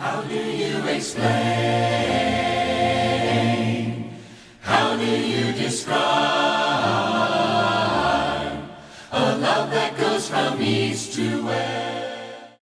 How do you explain? How do you describe a love that goes from east to west?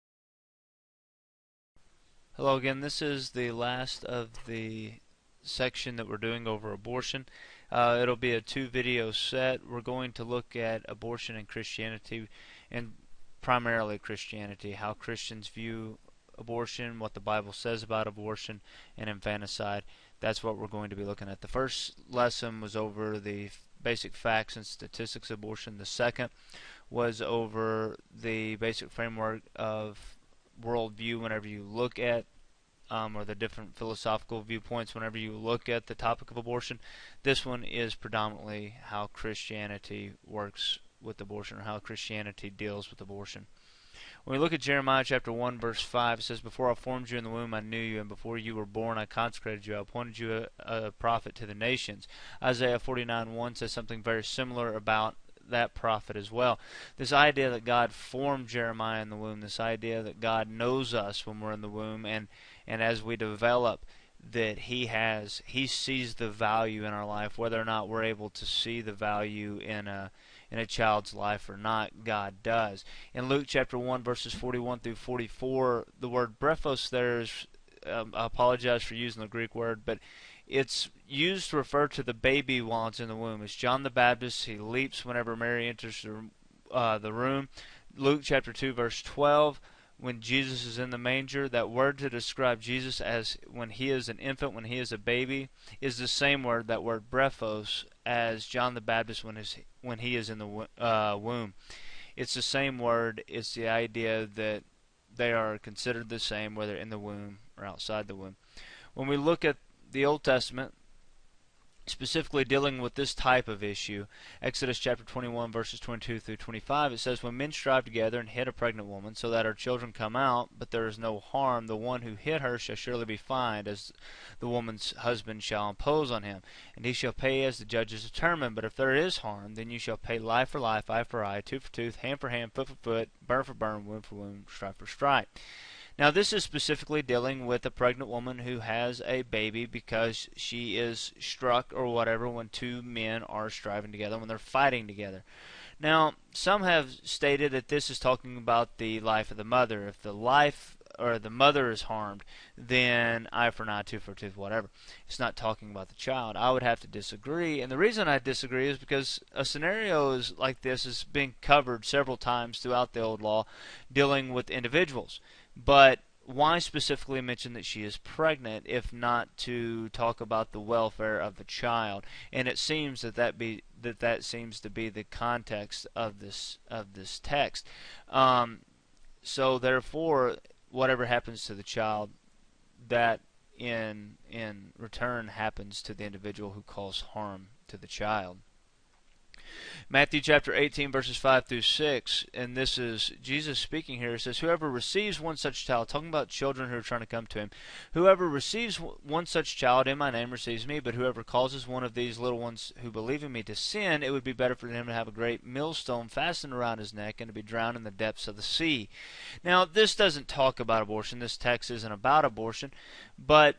Hello again. This is the last of the section that we're doing over abortion. It'll be a 2-video set. We're going to look at abortion and Christianity, and primarily Christianity, how Christians view abortion, what the Bible says about abortion and infanticide. That's what we're going to be looking at. The first lesson was over the basic facts and statistics of abortion. The second was over the basic framework of worldview whenever you look at or the different philosophical viewpoints whenever you look at the topic of abortion. This one is predominantly how Christianity works with abortion, or how Christianity deals with abortion. When we look at Jeremiah chapter 1 verse 5, it says, "Before I formed you in the womb I knew you, and before you were born I consecrated you. I appointed you a prophet to the nations." Isaiah 49:1 says something very similar about that prophet as well. This idea that God formed Jeremiah in the womb, this idea that God knows us when we're in the womb, and as we develop, that He sees the value in our life, whether or not we're able to see the value in a child's life or not. God does. In Luke chapter 1 verses 41 through 44, the word brephos there is, I apologize for using the Greek word, but it's used to refer to the baby while it's in the womb. It's John the Baptist. He leaps whenever Mary enters the room. Luke chapter 2 verse 12, when Jesus is in the manger, that word to describe Jesus as when he is an infant, when he is a baby, is the same word, that word brephos, as John the Baptist when he is in the womb. It's the same word. It's the idea that they are considered the same whether in the womb or outside the womb. When we look at the Old Testament, specifically dealing with this type of issue, Exodus chapter 21 verses 22 through 25, it says, "When men strive together and hit a pregnant woman, so that her children come out, but there is no harm, the one who hit her shall surely be fined, as the woman's husband shall impose on him, and he shall pay as the judges determine. But if there is harm, then you shall pay life for life, eye for eye, tooth for tooth, hand for hand, foot for foot, burn for burn, wound for wound, stripe for stripe." Now this is specifically dealing with a pregnant woman who has a baby because she is struck or whatever when two men are striving together, when they're fighting together. Now some have stated that this is talking about the life of the mother. If the life or the mother is harmed, then eye for an eye, tooth for tooth, whatever. It's not talking about the child. I would have to disagree, and the reason I disagree is because a scenario like this has been covered several times throughout the old law dealing with individuals. But why specifically mention that she is pregnant if not to talk about the welfare of the child? And it seems that seems to be the context of this text. So therefore, whatever happens to the child, that in return happens to the individual who caused harm to the child. Matthew chapter 18 verses 5 through 6, and this is Jesus speaking here. It says, "Whoever receives one such child," talking about children who are trying to come to him, "whoever receives one such child in my name receives me, but whoever causes one of these little ones who believe in me to sin, it would be better for him to have a great millstone fastened around his neck and to be drowned in the depths of the sea." Now this doesn't talk about abortion. This text isn't about abortion, but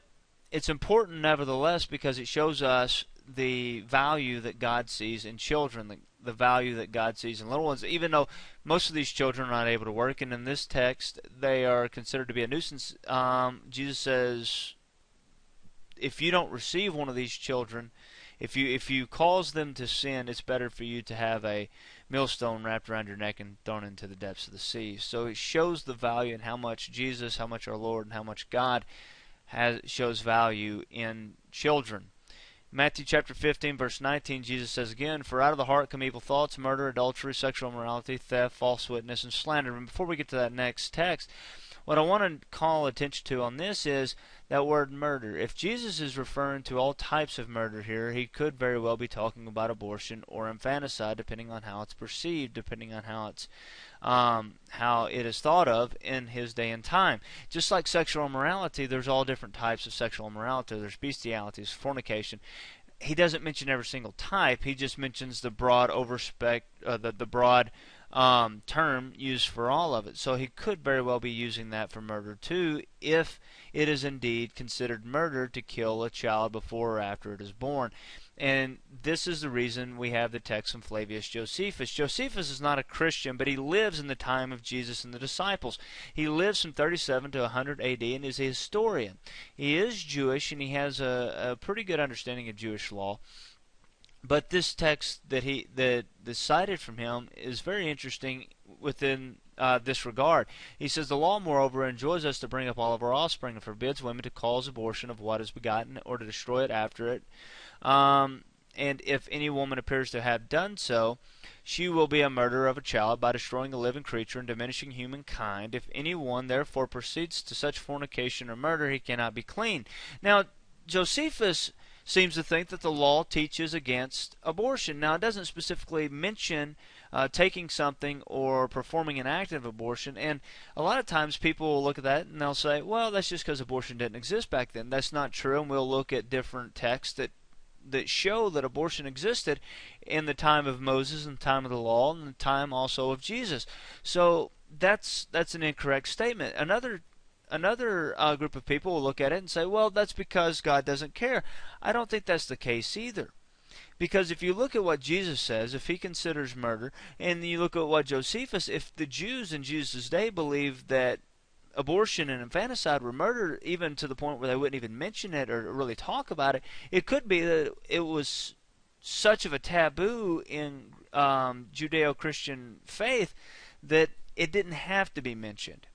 it's important nevertheless because it shows us the value that God sees in children, the value that God sees in little ones, even though most of these children are not able to work, and in this text they are considered to be a nuisance. Jesus says, if you don't receive one of these children, if you cause them to sin, it's better for you to have a millstone wrapped around your neck and thrown into the depths of the sea. So it shows the value and how much Jesus, how much our Lord, and how much God shows value in children. Matthew chapter 15 verse 19, Jesus says again, "For out of the heart come evil thoughts, murder, adultery, sexual immorality, theft, false witness, and slander." And before we get to that next text, what I want to call attention to on this is that word murder. If Jesus is referring to all types of murder here, he could very well be talking about abortion or infanticide, depending on how it's perceived, depending on how it is thought of in his day and time. Just like sexual immorality, there's all different types of sexual immorality. There's bestiality, there's fornication. He doesn't mention every single type. He just mentions the broad the broad term used for all of it. So he could very well be using that for murder too, if it is indeed considered murder to kill a child before or after it is born. And this is the reason we have the text from Flavius Josephus. Josephus is not a Christian, but he lives in the time of Jesus and the disciples. He lives from 37 to 100 AD and is a historian. He is Jewish, and he has a pretty good understanding of Jewish law. But this text that is cited from him is very interesting within this regard. He says, the law, moreover, enjoins us to bring up all of our offspring and forbids women to cause abortion of what is begotten or to destroy it after it. And if any woman appears to have done so, she will be a murderer of a child by destroying a living creature and diminishing humankind. If anyone therefore proceeds to such fornication or murder, he cannot be clean. Now, Josephus seems to think that the law teaches against abortion. Now, it doesn't specifically mention taking something or performing an act of abortion, and a lot of times people will look at that and they'll say, well, that's just because abortion didn't exist back then. That's not true, and we'll look at different texts that show that abortion existed in the time of Moses and the time of the law and the time also of Jesus. So that's an incorrect statement. Another group of people will look at it and say, well, that's because God doesn't care. I don't think that's the case either. Because if you look at what Jesus says, if he considers murder, and you look at what Josephus, if the Jews in Jesus' day believed that abortion and infanticide were murder, even to the point where they wouldn't even mention it or really talk about it, it could be that it was such of a taboo in Judeo-Christian faith that it didn't have to be mentioned.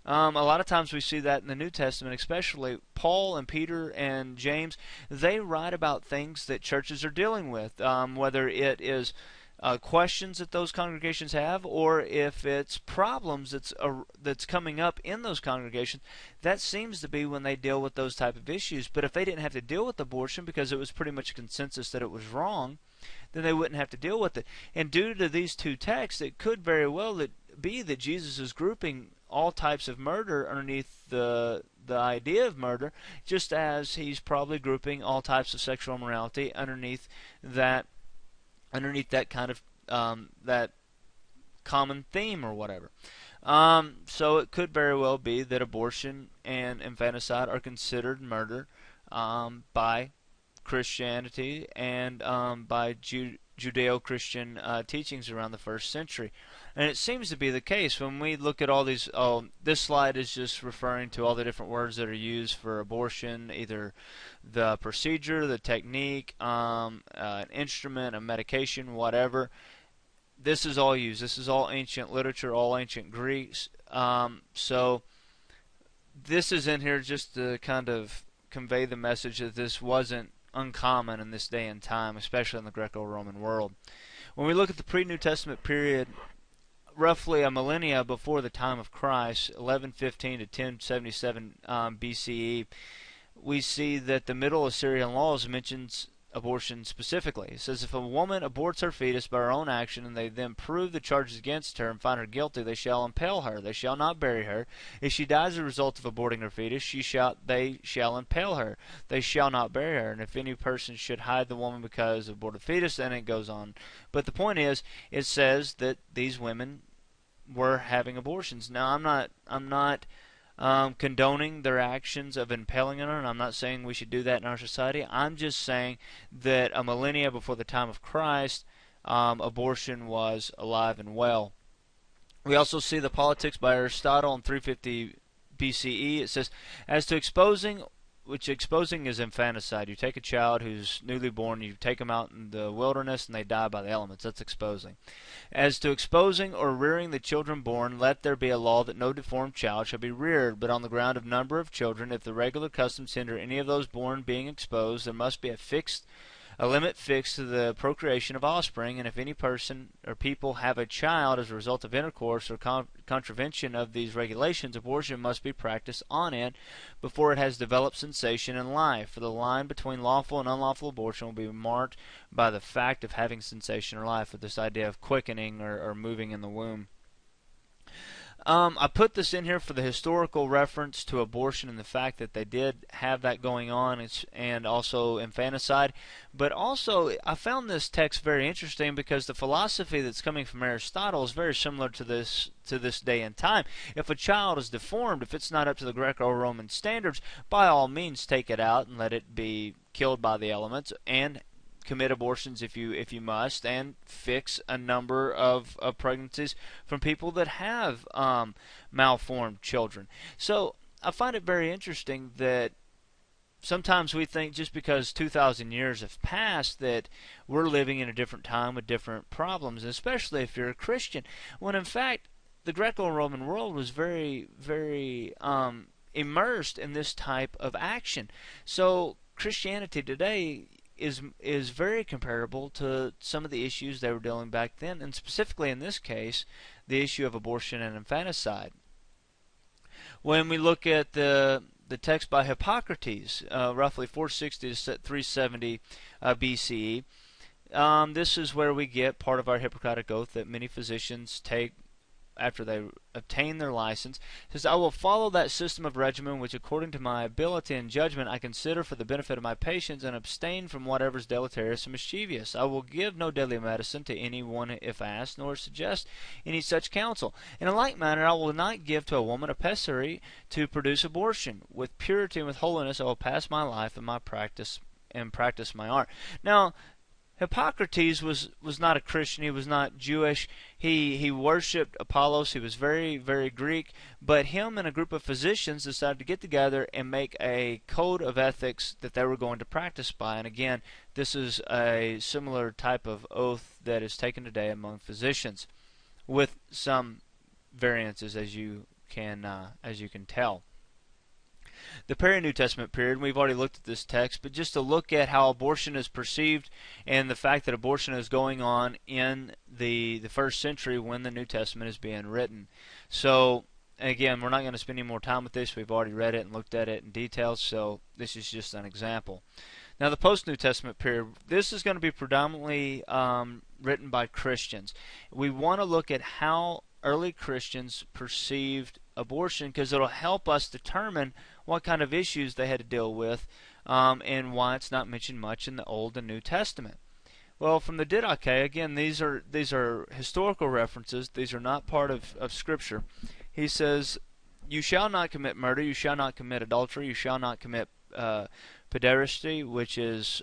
A lot of times we see that in the New Testament, especially Paul and Peter and James. They write about things that churches are dealing with, whether it is questions that those congregations have, or if it's problems that's coming up in those congregations. That seems to be when they deal with those type of issues. But if they didn't have to deal with abortion because it was pretty much a consensus that it was wrong, then they wouldn't have to deal with it. And due to these two texts, it could very well be that Jesus is grouping all types of murder underneath the idea of murder, just as he's probably grouping all types of sexual immorality underneath that kind of that common theme or whatever. So it could very well be that abortion and infanticide are considered murder by Christianity and by Judeo-Christian teachings around the first century. And it seems to be the case when we look at all these. This slide is just referring to all the different words that are used for abortion, either the procedure, the technique, an instrument, a medication, whatever. This is all used. This is all ancient literature, all ancient Greeks. So this is in here just to kind of convey the message that this wasn't uncommon in this day and time, especially in the Greco-Roman world. When we look at the pre-New Testament period, roughly a millennia before the time of Christ, 1115 to 1077 BCE, we see that the Middle Assyrian laws mentions abortion specifically. It says, if a woman aborts her fetus by her own action, and they then prove the charges against her and find her guilty, they shall impale her. They shall not bury her. If she dies as a result of aborting her fetus, they shall impale her. They shall not bury her. And if any person should hide the woman because of aborted fetus, then it goes on. But the point is, it says that these women were having abortions. Now, I'm not condoning their actions of impaling her, and I'm not saying we should do that in our society. I'm just saying that a millennia before the time of Christ, abortion was alive and well. We also see the Politics by Aristotle in 350 BCE. It says, as to exposing, which exposing is infanticide. You take a child who's newly born, you take them out in the wilderness, and they die by the elements. That's exposing. As to exposing or rearing the children born, let there be a law that no deformed child shall be reared, but on the ground of number of children. If the regular customs hinder any of those born being exposed, there must be a limit fixed to the procreation of offspring, and if any person or people have a child as a result of intercourse or contravention of these regulations, abortion must be practiced on it before it has developed sensation and life. For the line between lawful and unlawful abortion will be marked by the fact of having sensation or life, with this idea of quickening or moving in the womb. I put this in here for the historical reference to abortion and the fact that they did have that going on, and also infanticide. But also, I found this text very interesting because the philosophy that's coming from Aristotle is very similar to this day and time. If a child is deformed, if it's not up to the Greco-Roman standards, by all means take it out and let it be killed by the elements, and commit abortions if you must, and fix a number of pregnancies from people that have malformed children. So I find it very interesting that sometimes we think just because 2,000 years have passed that we're living in a different time with different problems, especially if you're a Christian, when in fact the Greco-Roman world was very, very immersed in this type of action. So Christianity today is very comparable to some of the issues they were dealing back then, and specifically in this case, the issue of abortion and infanticide. When we look at the text by Hippocrates, roughly 460 to 370 BCE, this is where we get part of our Hippocratic oath that many physicians take after they obtain their license. It says, I will follow that system of regimen which according to my ability and judgment I consider for the benefit of my patients, and abstain from whatever is deleterious and mischievous. I will give no deadly medicine to any one if asked, nor suggest any such counsel. In a like manner I will not give to a woman a pessary to produce abortion. With purity and with holiness I will pass my life and practice my art. Now, Hippocrates was not a Christian. He was not Jewish. He worshipped Apollos. He was very, very Greek. But him and a group of physicians decided to get together and make a code of ethics that they were going to practice by. And again, this is a similar type of oath that is taken today among physicians, with some variances, as you can tell. The New Testament period, we've already looked at this text, but just to look at how abortion is perceived and the fact that abortion is going on in the first century when the New Testament is being written. So, again, we're not going to spend any more time with this. We've already read it and looked at it in detail, so this is just an example. Now, the post-New Testament period, this is going to be predominantly written by Christians. We want to look at how early Christians perceived abortion because it'll help us determine what kind of issues they had to deal with and why it's not mentioned much in the Old and New Testament. Well, from the Didache, again, these are historical references. These are not part of Scripture. He says, you shall not commit murder, you shall not commit adultery, you shall not commit pederasty, which is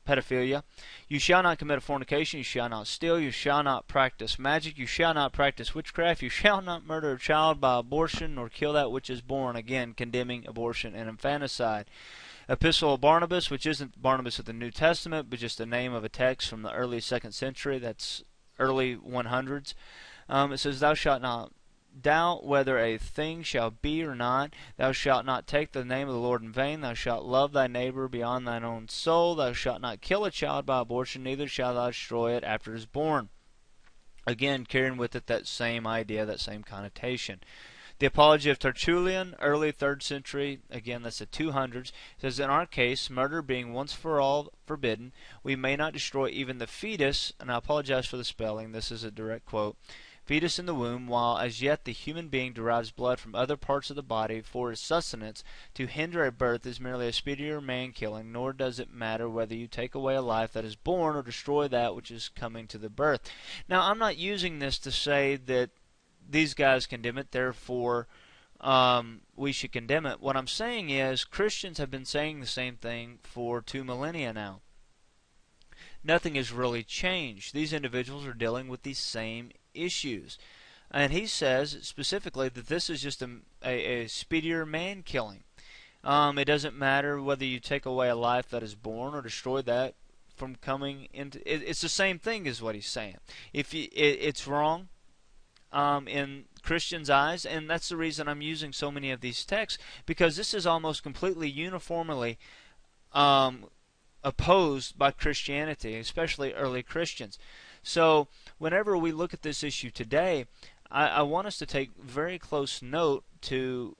pedophilia. You shall not commit a fornication, you shall not steal, you shall not practice magic, you shall not practice witchcraft, you shall not murder a child by abortion, nor kill that which is born, again condemning abortion and infanticide. Epistle of Barnabas, which isn't Barnabas of the New Testament, but just the name of a text from the early 2nd century, that's early 100s. It says, thou shalt not doubt whether a thing shall be or not. Thou shalt not take the name of the Lord in vain. Thou shalt love thy neighbor beyond thine own soul. Thou shalt not kill a child by abortion, neither shalt thou destroy it after it is born. Again, carrying with it that same idea, that same connotation. The Apology of Tertullian, early 3rd century, again that's the 200s, says, in our case, murder being once for all forbidden, we may not destroy even the fetus, and I apologize for the spelling, this is a direct quote, fetus in the womb, while as yet the human being derives blood from other parts of the body for his sustenance. To hinder a birth is merely a speedier man-killing, nor does it matter whether you take away a life that is born or destroy that which is coming to the birth. Now, I'm not using this to say that these guys condemn it, therefore we should condemn it. What I'm saying is Christians have been saying the same thing for 2 millennia now. Nothing has really changed. These individuals are dealing with these same issues. And he says specifically that this is just a speedier man-killing. It doesn't matter whether you take away a life that is born or destroy that from coming into... It's the same thing is what he's saying. It's wrong in Christians' eyes, and that's the reason I'm using so many of these texts, because this is almost completely uniformly opposed by Christianity, especially early Christians. So whenever we look at this issue today, I want us to take very close note to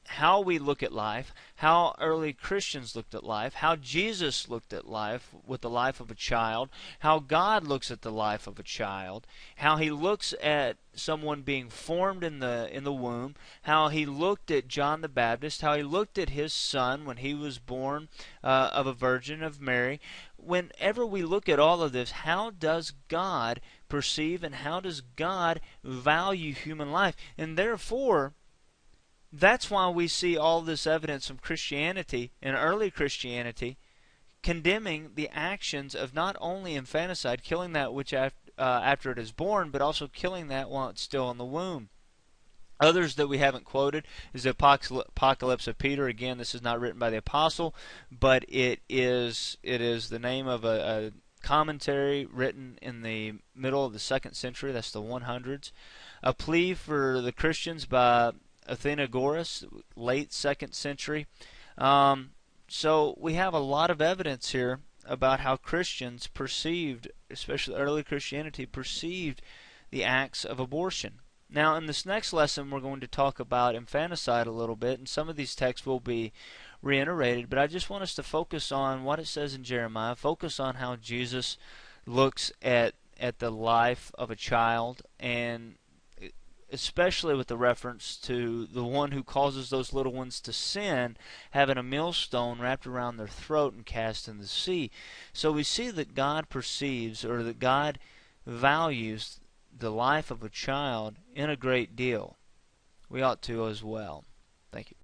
how we look at life, how early Christians looked at life, how Jesus looked at life with the life of a child, how God looks at the life of a child, how he looks at someone being formed in the womb, how he looked at John the Baptist, how he looked at his son when he was born of a virgin of Mary. Whenever we look at all of this, how does God perceive and how does God value human life? And therefore, that's why we see all this evidence from Christianity and early Christianity condemning the actions of not only infanticide, killing that which after it is born, but also killing that while it's still in the womb. Others that we haven't quoted is the Apocalypse of Peter. Again, this is not written by the apostle, but it is the name of a commentary written in the middle of the 2nd century. That's the 100s. A plea for the Christians by Athenagoras, late 2nd century. So we have a lot of evidence here about how Christians perceived, especially early Christianity, perceived the acts of abortion. Now, in this next lesson, we're going to talk about infanticide a little bit, and some of these texts will be reiterated, but I just want us to focus on what it says in Jeremiah, focus on how Jesus looks at the life of a child, and especially with the reference to the one who causes those little ones to sin, having a millstone wrapped around their throat and cast in the sea. So we see that God perceives, or that God values the life of a child in a great deal. We ought to as well. Thank you.